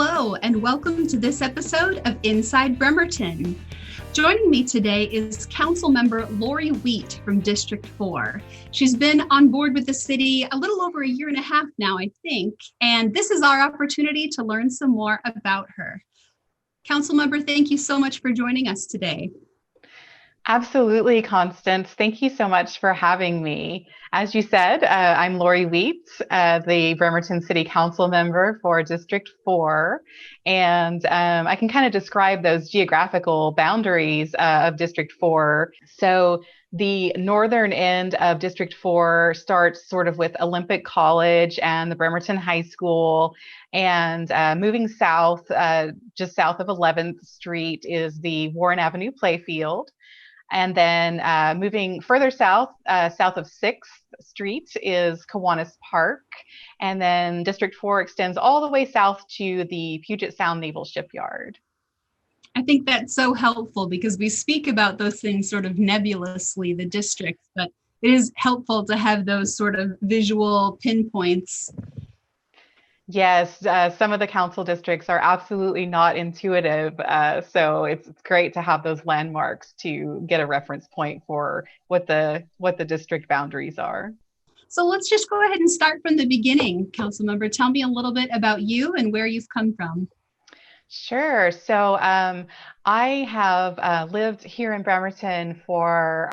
Hello, and welcome to this episode of Inside Bremerton. Joining me today is Councilmember Lori Wheat from District 4. She's been on board with the city a little over a year and a half now, I think, and this is our opportunity to learn some more about her. Councilmember, thank you so much for joining us today. Absolutely, Constance. Thank you so much for having me. As you said, I'm Lori Wheat, the Bremerton City Council member for District 4. And I can kind of describe those geographical boundaries of District 4. So the northern end of District 4 starts sort of with Olympic College and the Bremerton High School. And moving south, just south of 11th Street, is the Warren Avenue Playfield. And then moving further south, south of 6th Street is Kiwanis Park. And then District 4 extends all the way south to the Puget Sound Naval Shipyard. I think that's so helpful because we speak about those things sort of nebulously, the districts, but it is helpful to have those sort of visual pinpoints. Yes, some of the council districts are absolutely not intuitive. So it's great to have those landmarks to get a reference point for what the district boundaries are. So let's just go ahead and start from the beginning, Councilmember. Tell me a little bit about you and where you've come from. Sure. So I have lived here in Bremerton for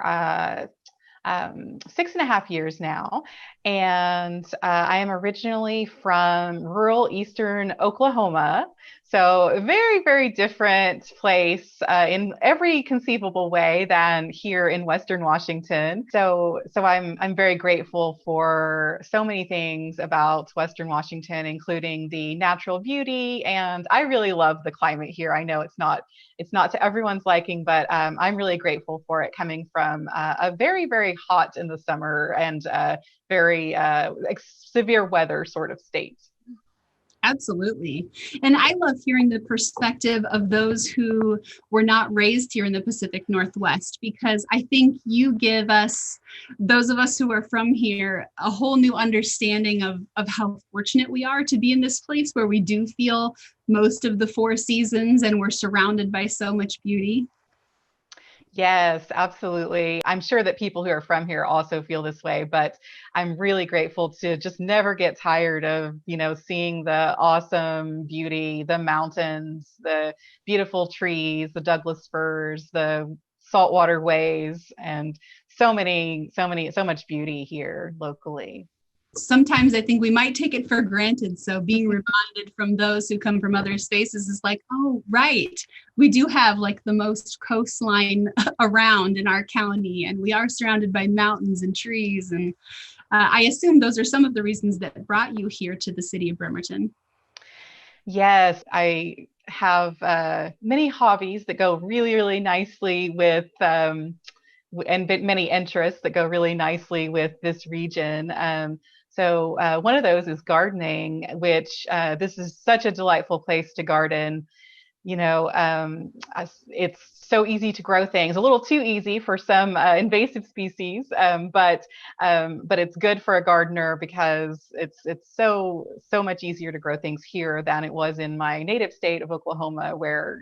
6.5 years now. And I am originally from rural eastern Oklahoma. So a very, very different place in every conceivable way than here in Western Washington. So I'm very grateful for so many things about Western Washington, including the natural beauty. And I really love the climate here. I know it's not to everyone's liking, but I'm really grateful for it coming from a very, very hot in the summer and very severe weather sort of state. Absolutely. And I love hearing the perspective of those who were not raised here in the Pacific Northwest, because I think you give us, those of us who are from here, a whole new understanding of how fortunate we are to be in this place where we do feel most of the four seasons and we're surrounded by so much beauty. Yes, absolutely. I'm sure that people who are from here also feel this way, but I'm really grateful to just never get tired of, seeing the awesome beauty, the mountains, the beautiful trees, the Douglas firs, the saltwater ways, and so much beauty here locally. Sometimes I think we might take it for granted. So being reminded from those who come from other spaces is like, oh, right. We do have like the most coastline around in our county, and we are surrounded by mountains and trees. And I assume those are some of the reasons that brought you here to the city of Bremerton. Yes, I have many hobbies that go really, really nicely with and many interests that go really nicely with this region. So one of those is gardening, which this is such a delightful place to garden. It's so easy to grow things, a little too easy for some invasive species, but it's good for a gardener because it's so much easier to grow things here than it was in my native state of Oklahoma, where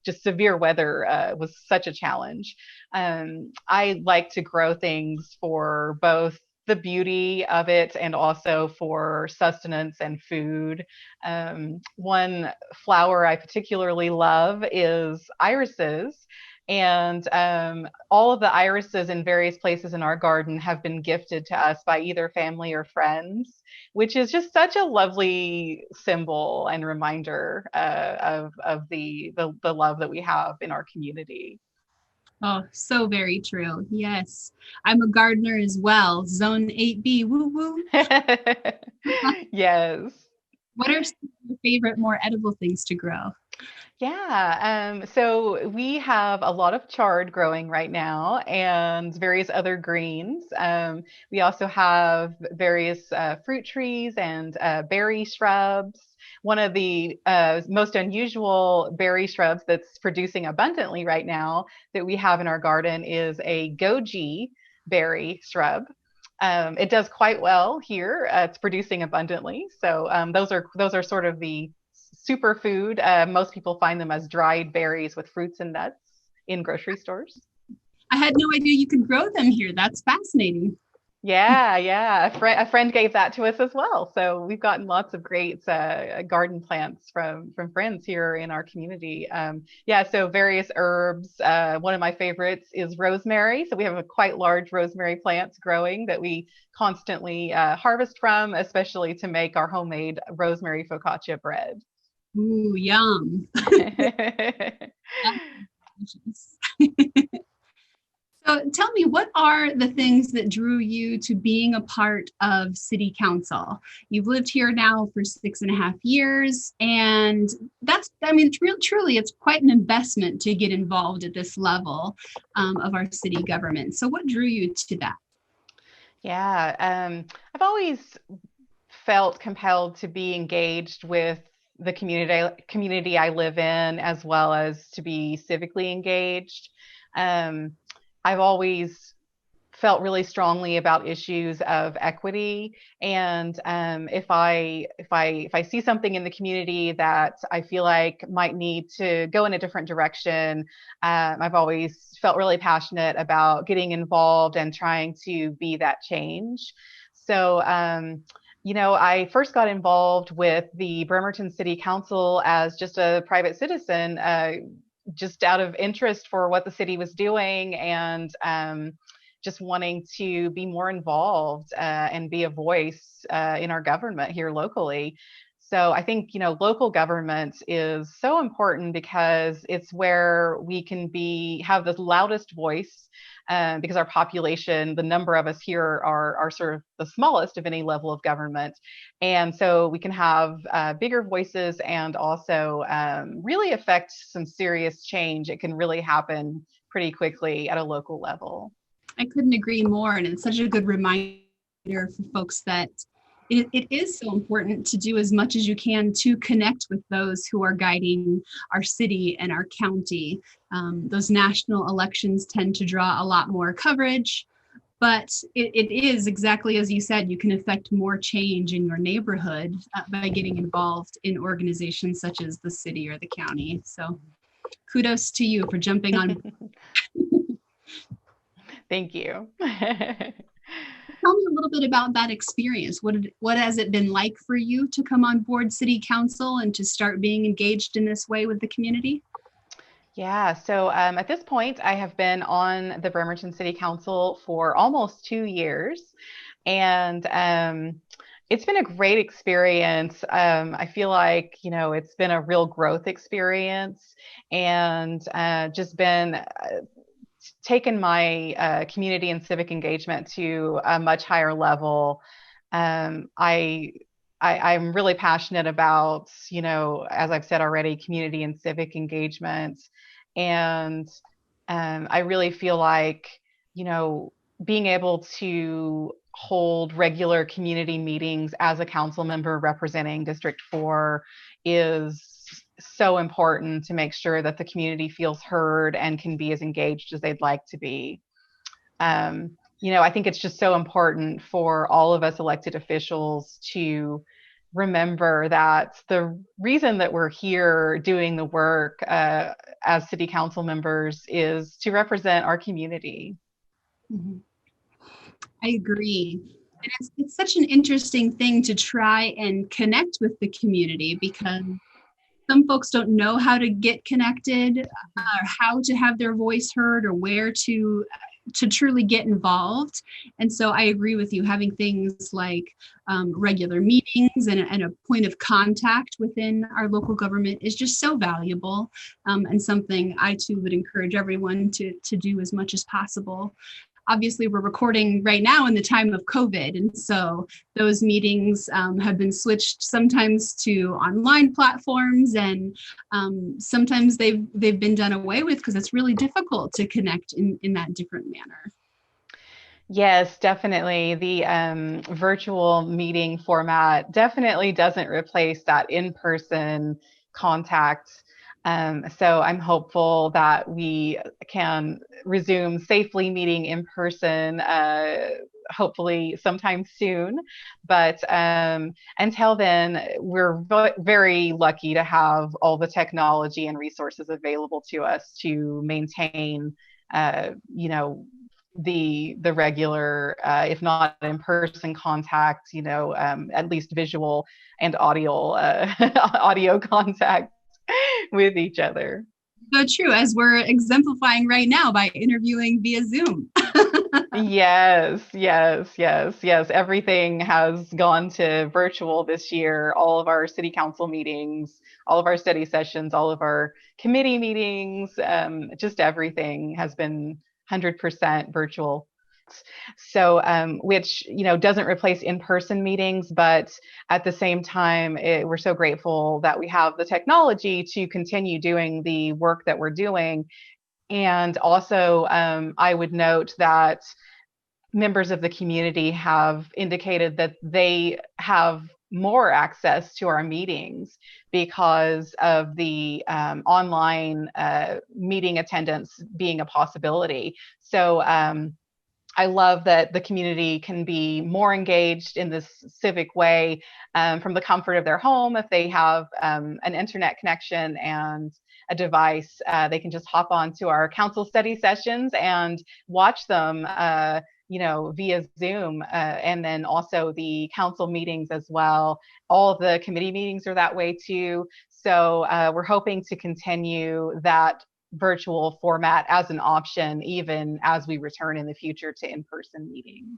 just severe weather was such a challenge. I like to grow things for both the beauty of it and also for sustenance and food. One flower I particularly love is irises. And all of the irises in various places in our garden have been gifted to us by either family or friends, which is just such a lovely symbol and reminder of the love that we have in our community. Oh, so very true. Yes. I'm a gardener as well. Zone 8B, woo woo. Yes. What are some of your favorite, more edible things to grow? Yeah, so we have a lot of chard growing right now and various other greens. We also have various fruit trees and berry shrubs. One of the most unusual berry shrubs that's producing abundantly right now that we have in our garden is a goji berry shrub. It does quite well here. It's producing abundantly. So those are sort of the superfood. Most people find them as dried berries with fruits and nuts in grocery stores. I had no idea you could grow them here. That's fascinating. Yeah, yeah. A friend gave that to us as well. So we've gotten lots of great garden plants from friends here in our community. Yeah, so various herbs. One of my favorites is rosemary. So we have a quite large rosemary plants growing that we constantly harvest from, especially to make our homemade rosemary focaccia bread. Ooh, yum. That's delicious. So tell me, what are the things that drew you to being a part of City Council? You've lived here now for 6.5 years, and I mean, truly, it's quite an investment to get involved at this level of our city government. So what drew you to that? Yeah, I've always felt compelled to be engaged with the community I live in, as well as to be civically engaged. Um, I've always felt really strongly about issues of equity, and if I see something in the community that I feel like might need to go in a different direction, I've always felt really passionate about getting involved and trying to be that change. So I first got involved with the Bremerton City Council as just a private citizen, just out of interest for what the city was doing, and just wanting to be more involved and be a voice in our government here locally. So I think, local government is so important because it's where we can have the loudest voice, because our population, the number of us here are sort of the smallest of any level of government. And so we can have bigger voices and also really affect some serious change. It can really happen pretty quickly at a local level. I couldn't agree more. And it's such a good reminder for folks that it is so important to do as much as you can to connect with those who are guiding our city and our county. Those national elections tend to draw a lot more coverage, but it is exactly as you said, you can affect more change in your neighborhood by getting involved in organizations such as the city or the county. So kudos to you for jumping on. Thank you. Tell me a little bit about that experience. What has it been like for you to come on board City Council and to start being engaged in this way with the community? Yeah, so at this point, I have been on the Bremerton City Council for almost 2 years, and it's been a great experience. I feel like, it's been a real growth experience, and just been taken my community and civic engagement to a much higher level. I'm really passionate about, as I've said already, community and civic engagement. And I really feel like, being able to hold regular community meetings as a council member representing District 4 is so important to make sure that the community feels heard and can be as engaged as they'd like to be. I think it's just so important for all of us elected officials to remember that the reason that we're here doing the work as city council members is to represent our community. Mm-hmm. I agree. And it's such an interesting thing to try and connect with the community because some folks don't know how to get connected or how to have their voice heard or where to truly get involved. And so I agree with you, having things like regular meetings and a point of contact within our local government is just so valuable, and something I too would encourage everyone to do as much as possible. Obviously, we're recording right now in the time of COVID, and so those meetings have been switched sometimes to online platforms, and sometimes they've been done away with because it's really difficult to connect in that different manner. Yes, definitely. The virtual meeting format definitely doesn't replace that in-person contact. So I'm hopeful that we can resume safely meeting in person hopefully sometime soon. But until then, we're very lucky to have all the technology and resources available to us to maintain, you know, the regular, if not in person contact, at least visual and audio audio contact with each other. So true, as we're exemplifying right now by interviewing via Zoom. Yes, yes, yes, yes. Everything has gone to virtual this year. All of our city council meetings, all of our study sessions, all of our committee meetings, just everything has been 100% virtual. So, which, doesn't replace in-person meetings, but at the same time, we're so grateful that we have the technology to continue doing the work that we're doing. And also, I would note that members of the community have indicated that they have more access to our meetings because of the online meeting attendance being a possibility. So I love that the community can be more engaged in this civic way from the comfort of their home. If they have an internet connection and a device, they can just hop on to our council study sessions and watch them, via Zoom, and then also the council meetings as well. All of the committee meetings are that way too. So we're hoping to continue that virtual format as an option, even as we return in the future to in-person meetings.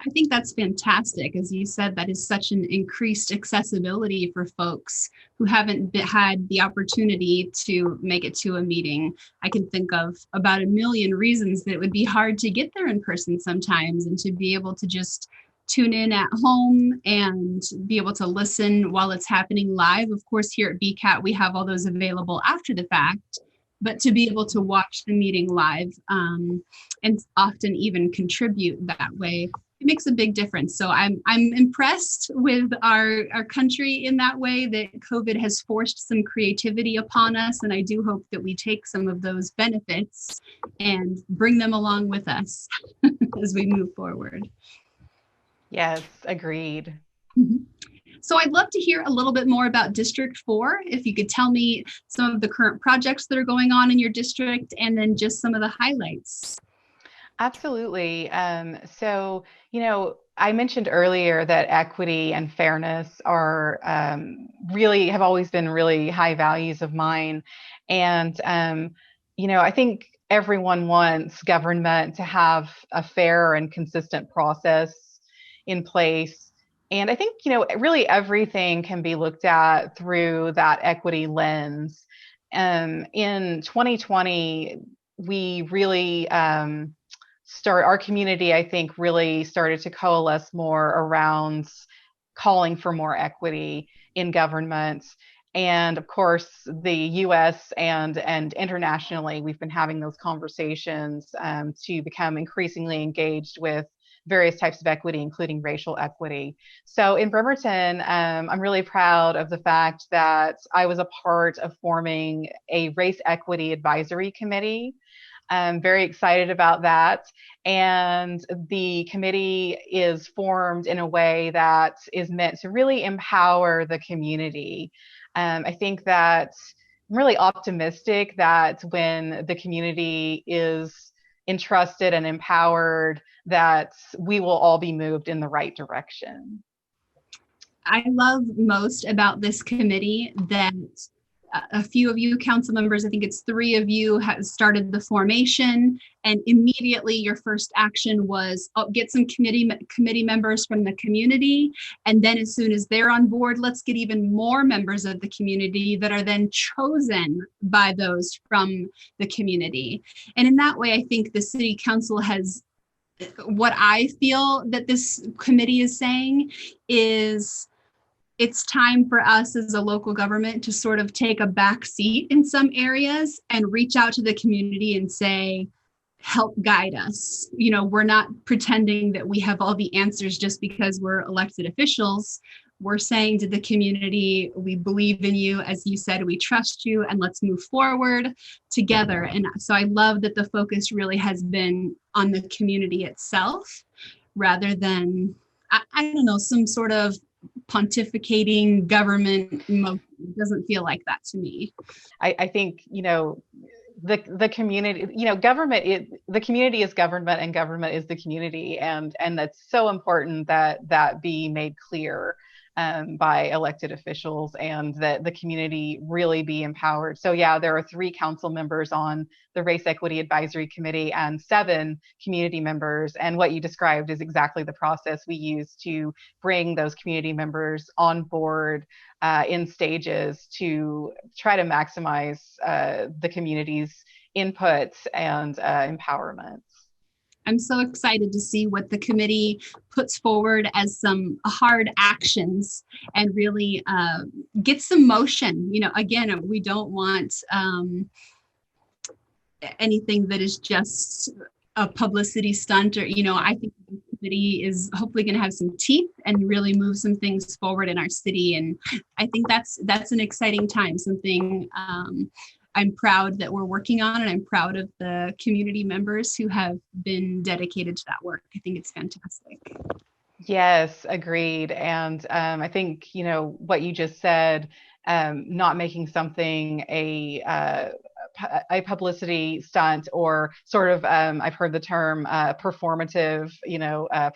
I think that's fantastic. As you said, that is such an increased accessibility for folks who haven't had the opportunity to make it to a meeting. I can think of about a million reasons that it would be hard to get there in person sometimes, and to be able to just tune in at home and be able to listen while it's happening live. Of course, here at BCAT, we have all those available after the fact, but to be able to watch the meeting live and often even contribute that way, it makes a big difference. So I'm impressed with our country in that way, that COVID has forced some creativity upon us. And I do hope that we take some of those benefits and bring them along with us as we move forward. Yes, agreed. Mm-hmm. So I'd love to hear a little bit more about District 4. If you could tell me some of the current projects that are going on in your district, and then just some of the highlights. Absolutely. So, I mentioned earlier that equity and fairness are really have always been really high values of mine. And, I think everyone wants government to have a fair and consistent process in place. And I think, really everything can be looked at through that equity lens. In 2020, we really our community, I think, really started to coalesce more around calling for more equity in government. And of course, the US and internationally, we've been having those conversations to become increasingly engaged with various types of equity, including racial equity. So in Bremerton, I'm really proud of the fact that I was a part of forming a race equity advisory committee. I'm very excited about that. And the committee is formed in a way that is meant to really empower the community. I think that I'm really optimistic that when the community is entrusted and empowered, that we will all be moved in the right direction. I love most about this committee that a few of you council members, I think it's 3 of you, have started the formation, and immediately your first action was get some committee members from the community, and then as soon as they're on board, let's get even more members of the community that are then chosen by those from the community. And in that way, I think the city council has, what I feel that this committee is saying is, it's time for us as a local government to sort of take a back seat in some areas and reach out to the community and say, help guide us. We're not pretending that we have all the answers just because we're elected officials. we're saying to the community, we believe in you. As you said, we trust you, and let's move forward together. And so I love that the focus really has been on the community itself rather than, I don't know, some sort of pontificating government emotion. It doesn't feel like that to me. I think, the community, government, the community is government and government is the community. And that's so important that be made clear by elected officials, and that the community really be empowered. So yeah, there are 3 council members on the Race Equity Advisory Committee and 7 community members. And what you described is exactly the process we use to bring those community members on board in stages to try to maximize the community's inputs and empowerment. I'm so excited to see what the committee puts forward as some hard actions and really get some motion. Again, we don't want anything that is just a publicity stunt, or, I think the committee is hopefully going to have some teeth and really move some things forward in our city. And I think that's an exciting time, something I'm proud that we're working on, and I'm proud of the community members who have been dedicated to that work. I think it's fantastic. Yes, agreed. And I think, what you just said, not making something a publicity stunt, or sort of, I've heard the term performative,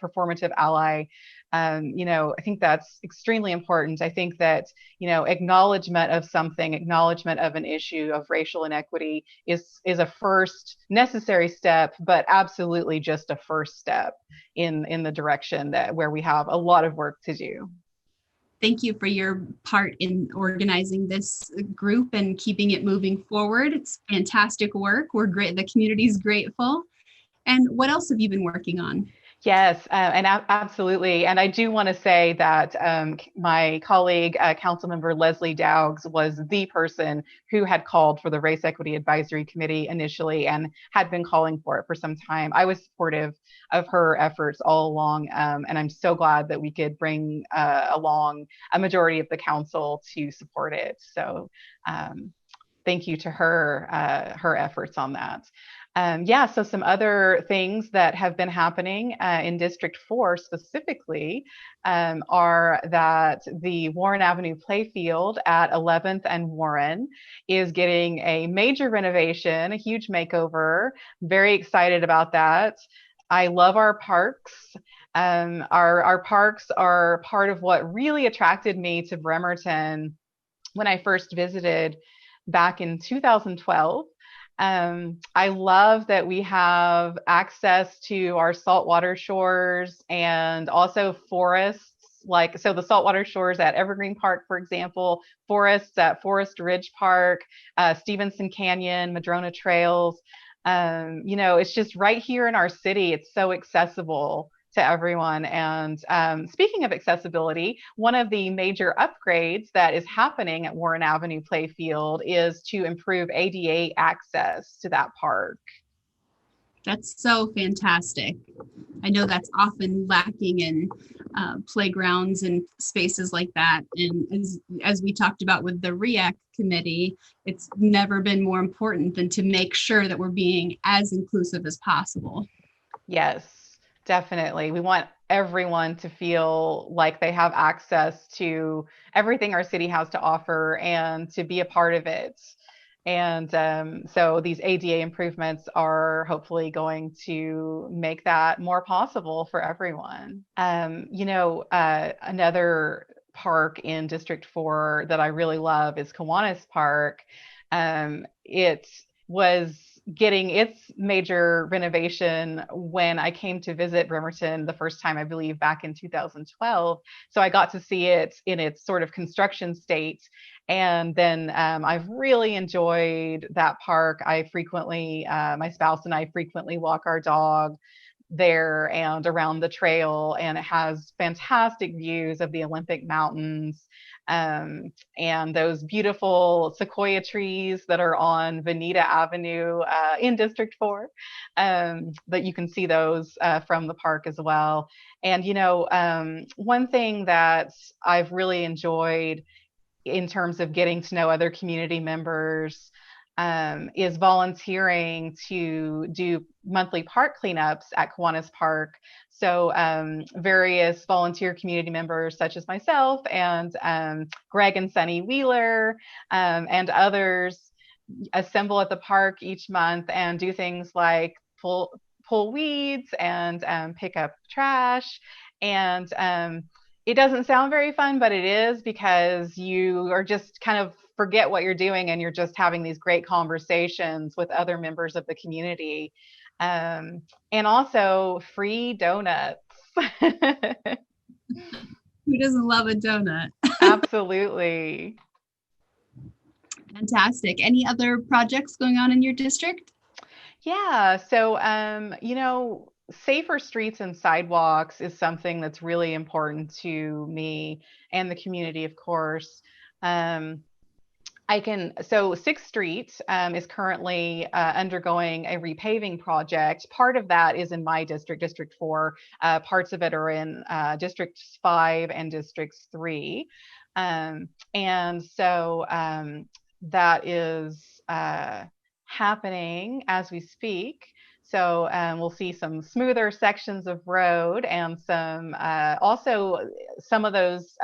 performative ally. I think that's extremely important. I think that, acknowledgement of something, acknowledgement of an issue of racial inequity is a first necessary step, but absolutely just a first step in the direction where we have a lot of work to do. Thank you for your part in organizing this group and keeping it moving forward. It's fantastic work. We're great. The community's grateful. And what else have you been working on? Yes, and absolutely. And I do want to say that my colleague, Councilmember Leslie Dowgs, was the person who had called for the Race Equity Advisory Committee initially and had been calling for it for some time. I was supportive of her efforts all along, and I'm so glad that we could bring along a majority of the council to support it. So thank you to her efforts on that. So some other things that have been happening in District 4 specifically are that the Warren Avenue playfield at 11th and Warren is getting a major renovation, a huge makeover. Very excited about that. I love our parks. Our parks are part of what really attracted me to Bremerton when I first visited back in 2012. I love that we have access to our saltwater shores and also forests. So the saltwater shores at Evergreen Park, for example, forests at Forest Ridge Park, Stevenson Canyon, Madrona Trails. It's just right here in our city. It's so accessible to everyone. And speaking of accessibility, one of the major upgrades that is happening at Warren Avenue Playfield is to improve ADA access to that park. That's so fantastic. I know that's often lacking in playgrounds and spaces like that. And as we talked about with the REAC committee, it's never been more important than to make sure that we're being as inclusive as possible. Yes. Definitely. We want everyone to feel like they have access to everything our city has to offer and to be a part of it. And so these ADA improvements are hopefully going to make that more possible for everyone. Another park in District 4 that I really love is Kiwanis Park. It was getting its major renovation when I came to visit Bremerton the first time, I believe, back in 2012. So I got to see it in its sort of construction state. And then I've really enjoyed that park. I frequently, my spouse and I frequently walk our dog there and around the trail, and it has fantastic views of the Olympic Mountains, and those beautiful sequoia trees that are on Veneta Avenue in District 4. But you can see those from the park as well. And, one thing that I've really enjoyed in terms of getting to know other community members is volunteering to do monthly park cleanups at Kiwanis Park. So various volunteer community members such as myself and Greg and Sunny Wheeler and others assemble at the park each month and do things like pull weeds and pick up trash. And it doesn't sound very fun, but it is, because you are just kind of forget what you're doing and you're just having these great conversations with other members of the community. And also free donuts. Who doesn't love a donut? Absolutely. Fantastic. Any other projects going on in your district? Yeah. So, safer streets and sidewalks is something that's really important to me and the community, of course. So 6th Street is currently undergoing a repaving project. Part of that is in my district, District 4. Parts of it are in Districts 5 and Districts 3. And so that is happening as we speak. So we'll see some smoother sections of road, and also some of those,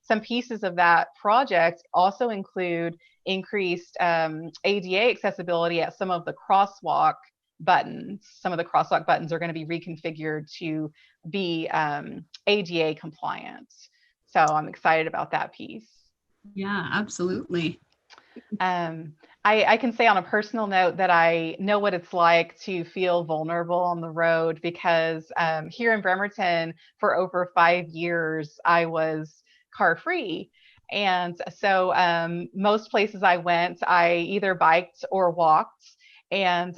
some pieces of that project also include increased ADA accessibility at some of the crosswalk buttons. Some of the crosswalk buttons are going to be reconfigured to be ADA compliant. So I'm excited about that piece. Yeah, absolutely. I can say on a personal note that I know what it's like to feel vulnerable on the road, because here in Bremerton for over 5 years, I was car free. And so most places I went, I either biked or walked. And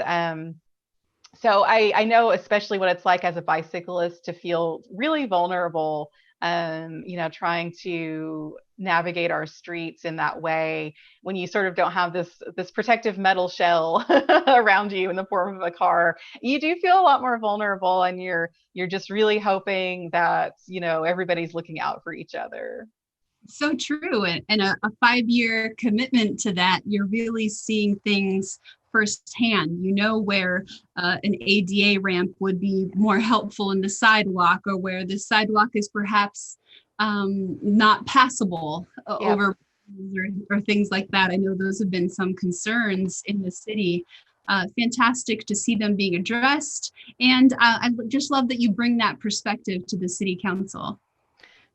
so I know especially what it's like as a bicyclist to feel really vulnerable, trying to navigate our streets in that way when you sort of don't have this protective metal shell around you in the form of a car. You do feel a lot more vulnerable, and you're just really hoping that everybody's looking out for each other. So true. And a 5-year commitment to that, you're really seeing things firsthand. Where an ADA ramp would be more helpful in the sidewalk, or where the sidewalk is perhaps not passable over or things like that. I know those have been some concerns in the city. Fantastic to see them being addressed. And I just love that you bring that perspective to the city council.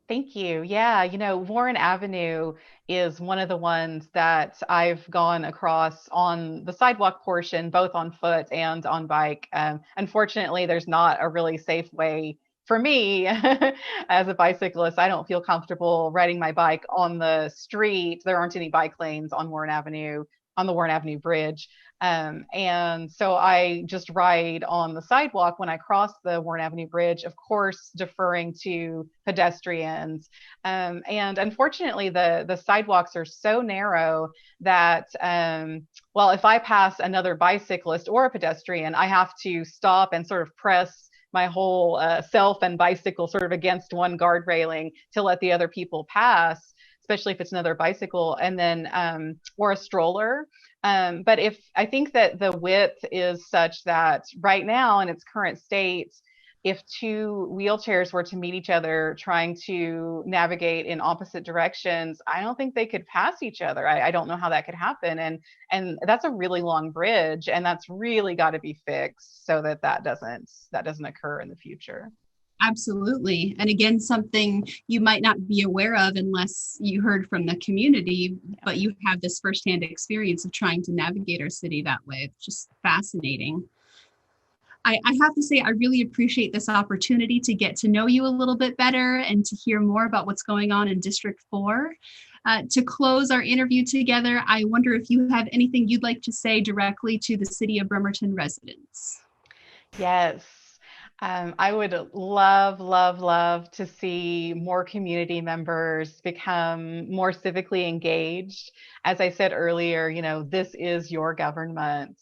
Thank you. Yeah, Warren Avenue is one of the ones that I've gone across on the sidewalk portion, both on foot and on bike. Unfortunately, there's not a really safe way for me as a bicyclist. I don't feel comfortable riding my bike on the street. There aren't any bike lanes on Warren Avenue, on the Warren Avenue Bridge. And so I just ride on the sidewalk when I cross the Warren Avenue Bridge, of course, deferring to pedestrians. And unfortunately, the sidewalks are so narrow that, if I pass another bicyclist or a pedestrian, I have to stop and sort of press my whole self and bicycle sort of against one guard railing to let the other people pass, especially if it's another bicycle, and then or a stroller. But I think that the width is such that right now in its current state, if two wheelchairs were to meet each other trying to navigate in opposite directions, I don't think they could pass each other. I don't know how that could happen. And that's a really long bridge, and that's really got to be fixed so that doesn't occur in the future. Absolutely. And again, something you might not be aware of unless you heard from the community, but you have this firsthand experience of trying to navigate our city that way. It's just fascinating. I have to say, I really appreciate this opportunity to get to know you a little bit better and to hear more about what's going on in District 4. To close our interview together, I wonder if you have anything you'd like to say directly to the City of Bremerton residents. Yes. I would love, love, love to see more community members become more civically engaged. As I said earlier, this is your government.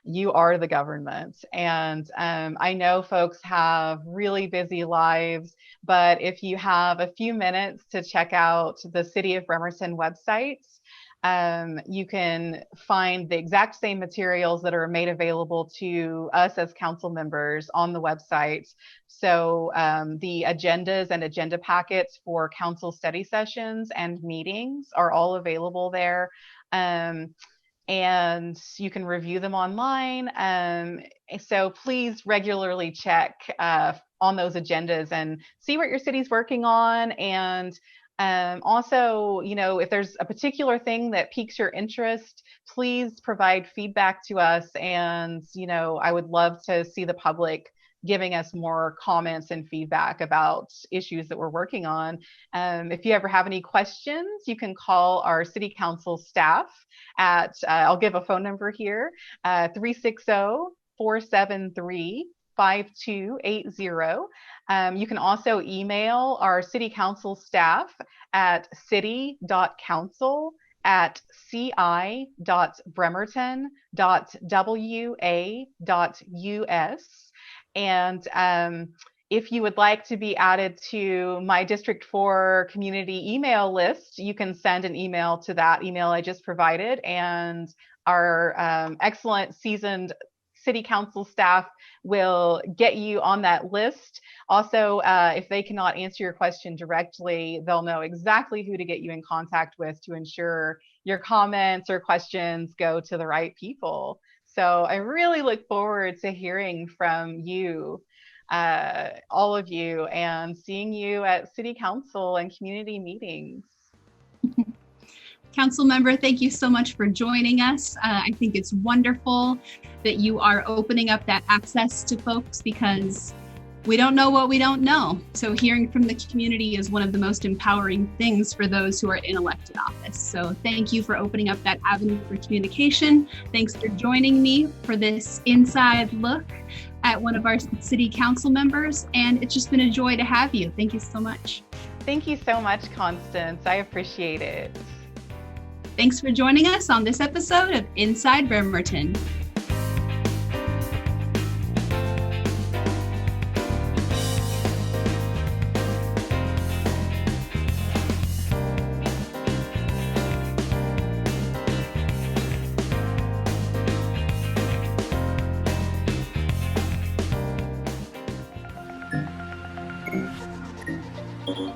You are the government. And I know folks have really busy lives, but if you have a few minutes to check out the City of Bremerton website, you can find the exact same materials that are made available to us as council members on the website. So the agendas and agenda packets for council study sessions and meetings are all available there. And you can review them online. So please regularly check on those agendas and see what your city's working on. And also, if there's a particular thing that piques your interest, please provide feedback to us. And, I would love to see the public giving us more comments and feedback about issues that we're working on. If you ever have any questions, you can call our city council staff at, I'll give a phone number here, 360-473-5280. You can also email our city council staff at city.council@ci.bremerton.wa.us. And if you would like to be added to my District 4 community email list, you can send an email to that email I just provided, and our excellent seasoned city council staff will get you on that list. Also, if they cannot answer your question directly, they'll know exactly who to get you in contact with to ensure your comments or questions go to the right people. So I really look forward to hearing from you, all of you, and seeing you at city council and community meetings. Council member, thank you so much for joining us. I think it's wonderful that you are opening up that access to folks, because we don't know what we don't know. So hearing from the community is one of the most empowering things for those who are in elected office. So thank you for opening up that avenue for communication. Thanks for joining me for this inside look at one of our city council members. And it's just been a joy to have you. Thank you so much. Thank you so much, Constance. I appreciate it. Thanks for joining us on this episode of Inside Bremerton. Uh-huh.